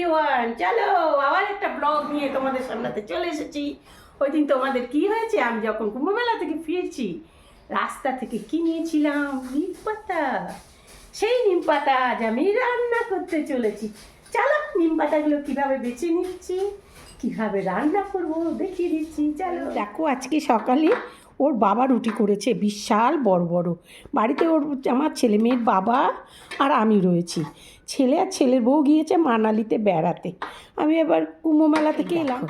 Everyone, চলো আবার একটা ব্লগ নিয়ে তোমাদের সামনেতে চলে এসেছি। ওই দিন তোমাদের কি হয়েছে, আমি যখন কুম্ভমেলা থেকে ফিরছি রাস্তা থেকে কি নিয়েছিলাম, নিম পাতা। সেই নিম পাতা আজ আমি রান্না করতে চলেছি। চলো নিম পাতাগুলো কীভাবে বেছে নিচ্ছি, কীভাবে রান্না করবো দেখিয়ে দিচ্ছি। চলো দেখো, আজকে সকালে ওর বাবা রুটি করেছে বিশাল বড় বড়। বাড়িতে ওর আমার ছেলে মেয়ের বাবা আর আমি রয়েছি। ছেলে আর ছেলের বউ গিয়েছে মানালিতে বেড়াতে। আমি এবার কুম্ভমেলা থেকে এলাম।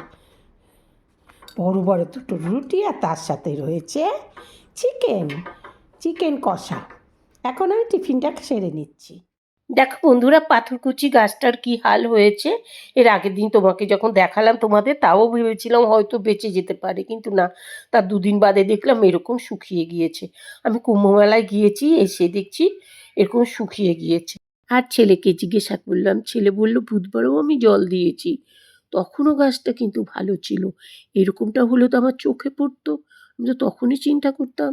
বড় বড় দুটো রুটি আর তার সাথে রয়েছে চিকেন কষা। এখন আমি টিফিনটা সেরে নিচ্ছি। দেখো বন্ধুরা, পাথরকুচি গাছটার কি হাল হয়েছে। এর আগের দিন তোমাকে যখন দেখালাম তোমাদের, তাও ভেবেছিলাম হয়তো বেঁচে যেতে পারে, কিন্তু না, তার দুদিন বাদে দেখলাম এরকম শুকিয়ে গিয়েছে। আমি কুম্ভমেলায় গিয়েছি, এসে দেখছি এরকম শুকিয়ে গিয়েছে। আর ছেলেকে জিজ্ঞাসা করলাম, ছেলে বলল বুধবারও আমি জল দিয়েছি, তখনও গাছটা কিন্তু ভালো ছিল। এরকমটা হলে তো আমার চোখে পড়তো, আমি তো তখনই চিন্তা করতাম।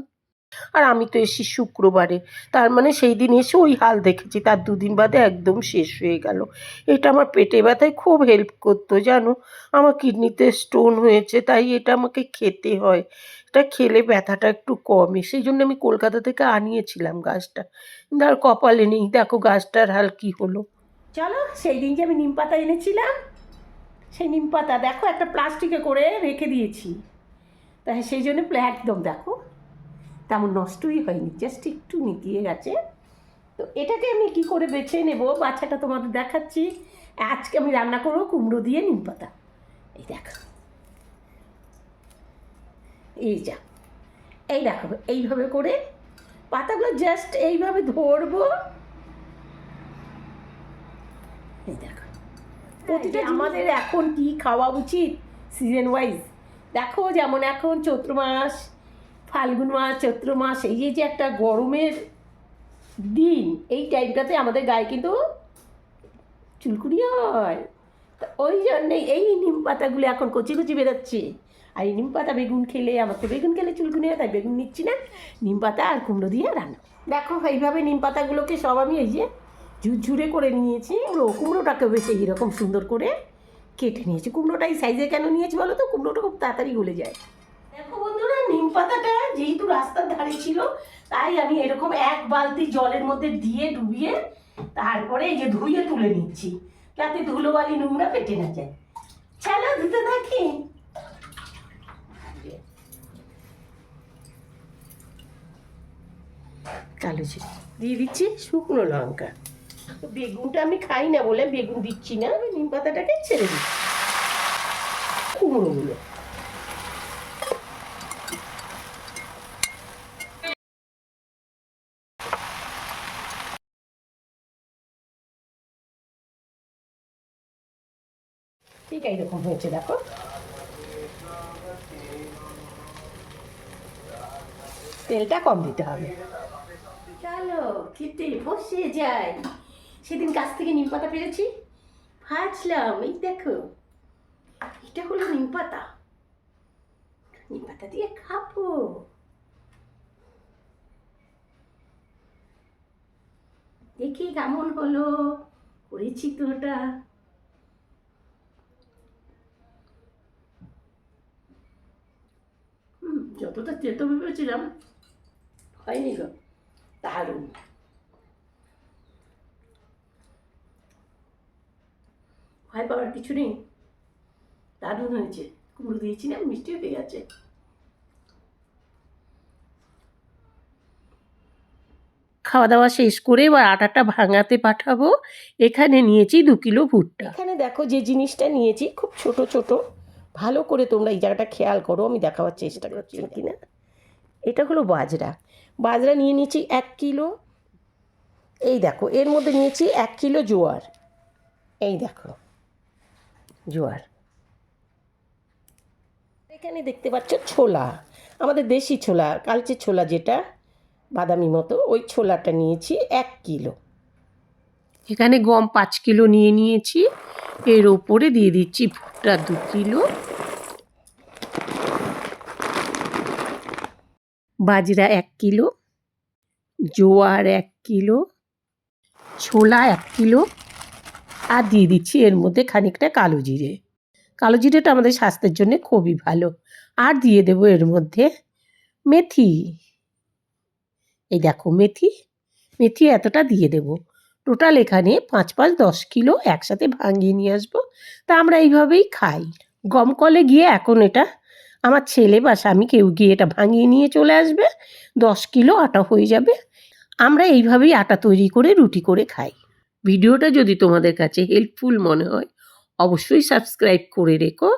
আর আমি তো এসেছি শুক্রবারে, তার মানে সেই দিন এসে ওই হাল দেখেছি, তার দুদিন বাদে একদম শেষ হয়ে গেল। এটা আমার পেটে ব্যথায় খুব হেল্প করতো জানো। আমার কিডনিতে স্টোন হয়েছে, তাই এটা আমাকে খেতে হয়। এটা খেলে ব্যথাটা একটু কমে, সেই জন্য আমি কলকাতা থেকে আনিয়েছিলাম গাছটা, কিন্তু আর কপালে নেই। দেখো গাছটার হাল কি হলো। চলো, সেই দিন যে আমি নিম পাতা এনেছিলাম, সেই নিম পাতা দেখো একটা প্লাস্টিকে করে রেখে দিয়েছি। তাই সেই জন্য একদম দেখো তেমন নষ্টই হয়নি, জাস্ট একটু নিকিয়ে গেছে। তো এটাকে আমি কি করে বেছে নেব, বাচ্চাটা তোমাদের দেখাচ্ছি। আজকে আমি রান্না করবো কুমড়ো দিয়ে নিম পাতা। এই দেখো, এই দেখো এইভাবে করে পাতাগুলো জাস্ট এইভাবে ধরবো। এই দেখো, প্রতিটা আমাদের এখন কি খাওয়া উচিত সিজন ওয়াইজ। দেখো যেমন এখন চৈত্র মাস, ফাল্গুন মাস, চৈত্র মাস, এই যে একটা গরমের দিন, এই টাইমটাতে আমাদের গায়ে কিন্তু চুলকুনি হয়। তো ওই জন্যেই এই নিম পাতাগুলো এখন কচি কচি বেরোচ্ছে। আর এই নিম পাতা বেগুন খেলে, আমার তো বেগুন খেলে চুলকুনি হয়, তাই বেগুন নিচ্ছি না, নিম পাতা আর কুমড়ো দিয়ে রান্না। দেখো এইভাবে নিম পাতাগুলোকে সব আমি এই যে ঝুরঝুরে করে নিয়েছি। কুমড়োটাকেও বেশ এইরকম সুন্দর করে কেটে নিয়েছি। কুমড়োটা এই সাইজে কেন নিয়েছি বলো তো, কুমড়োটা খুব তাড়াতাড়ি গলে যায়। দেখো বন্ধুরা, নিম পাতাটা যেহেতু রাস্তার ধারে ছিল, তাই আমি এরকম এক বালতি জলের মধ্যে দিয়ে ডুবিয়ে তারপরে এই যে ধুয়ে তুলে নিচ্ছি, যাতে ধুলোবালি নোংরা পেটে না যায়। চলো ধুতে থাকি। কালো জিরে দিয়ে দিচ্ছি, শুকনো লঙ্কা। তো বেগুনটা আমি খাই না বলে বেগুন দিচ্ছি না, আমি নিম পাতাটাকে ছেড়ে দিচ্ছি। কুমড়োগুলো ঠিক এইরকম হয়েছে দেখো। তেলটা কম দিতে হবে। চলো খেতে বসে যাই। সেদিন গাছ থেকে নিম পাতা পেরেছি, ভাজলাম। এই দেখো, এটা হলো নিম পাতা। নিম পাতা দিয়ে খাবো। দেখি কেমন হলো, করেছি তো ওটা। যতটা তেতো ভেবেছিলাম হয়নি গো, দারুণ। ভয় পাওয়ার কিছু নেই, দারুণ হয়েছে। কুমড়ো দিয়েছি না, মিষ্টি হয়ে গেছে। খাওয়া দাওয়া শেষ করে এবার আটাটা ভাঙাতে পাঠাবো। এখানে নিয়েছি 2 কিলো ভুট্টা। এখানে দেখো যে জিনিসটা নিয়েছি খুব ছোট ছোট, ভালো করে তোমরা এই জায়গাটা খেয়াল করো, আমি দেখাবার চেষ্টা করছি কিনা। এটা হলো বাজরা। বাজরা নিয়ে নিয়েছি 1 কিলো। এই দেখো এর মধ্যে নিয়েছি 1 কিলো জোয়ার। এই দেখো জোয়ার। এখানে দেখতে পাচ্ছ ছোলা, আমাদের দেশি ছোলা, কালচে ছোলা যেটা বাদামি মতো, ওই ছোলাটা নিয়েছি 1 কিলো। এখানে গম 5 কিলো নিয়ে নিয়েছি। এর ওপরে দিয়ে দিচ্ছি ভুট্টা 2 কিলো, বাজরা 1 কিলো, জোয়ার 1 কিলো, ছোলা 1 কিলো, আর দিয়ে দিচ্ছি এর মধ্যে খানিকটা কালো জিরে। কালো জিরেটা আমাদের স্বাস্থ্যের জন্য খুবই ভালো। আর দিয়ে দেবো এর মধ্যে মেথি। এই দেখো মেথি, মেথি এতটা দিয়ে দেবো। টোটাল এখানে ৫-৫ কিলো একসাথে ভাঙিয়ে নিয়ে আসবো। তা আমরা এইভাবেই খাই। গমকলে গিয়ে এখন এটা আমার ছেলে বা স্বামী কেউ গিয়ে এটা ভাঙিয়ে নিয়ে চলে আসবে। ১০ কিলো আটা হয়ে যাবে। আমরা এইভাবেই আটা তৈরি করে রুটি করে খাই। ভিডিওটা যদি তোমাদের কাছে হেল্পফুল মনে হয় অবশ্যই সাবস্ক্রাইব করে রেখো,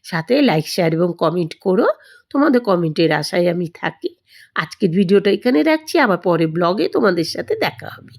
সাথে লাইক শেয়ার এবং কমেন্ট করো। তোমাদের কমেন্টের আশায় আমি থাকি। আজকের ভিডিওটা এখানে রাখছি, আবার পরে ব্লগে তোমাদের সাথে দেখা হবে।